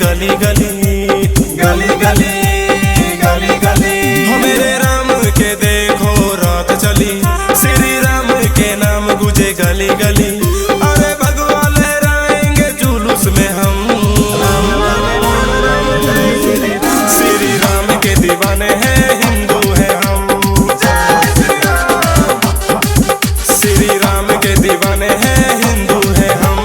गली गली गली गली गली गली हो मेरे राम के देखो रात चली, श्री राम के नाम गुजे गली गली। अरे भगवान लहराएंगे जुलूस में हम, श्री राम के दीवाने हैं, हिंदू हैं हम। श्री राम के दीवाने हैं, हिंदू हैं हम।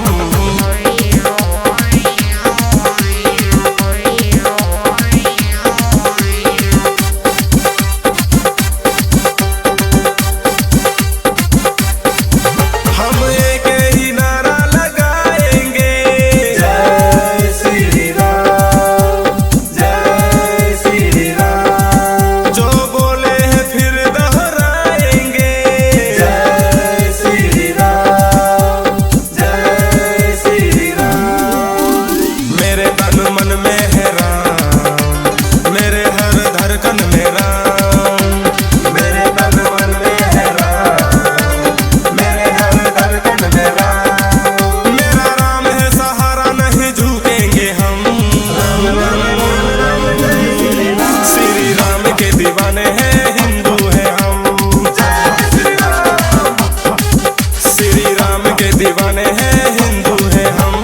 दीवाने हैं, हिंदू हैं हम।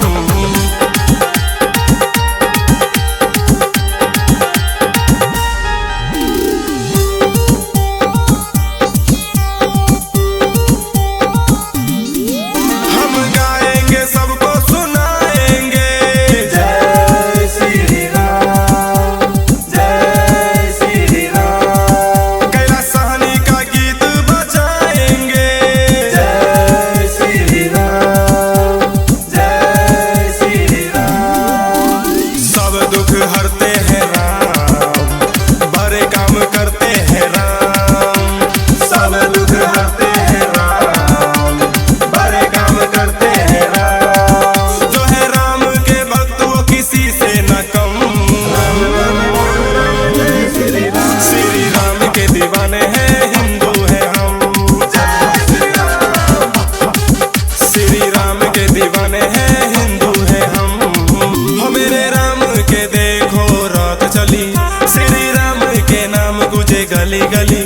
हम गाएंगे सबको सुनाएंगे, जय श्री राम जय श्री राम। कैलाश सहनी का गीत बजाएंगे, जय श्री राम जय श्री राम। सब दुख हरते हैं राम, बड़े काम करते हैं राम। सब दुख हरते हैं राम, बड़े काम करते हैं राम। जो है राम के भक्त वो किसी से न कम। श्री राम के दीवाने हैं, हिंदू हैं हम। श्री राम के दीवाने हैं, हिंदू हैं हम। हो मेरे राम के देखो रात चली, श्री राम के नाम गुजे गली गली।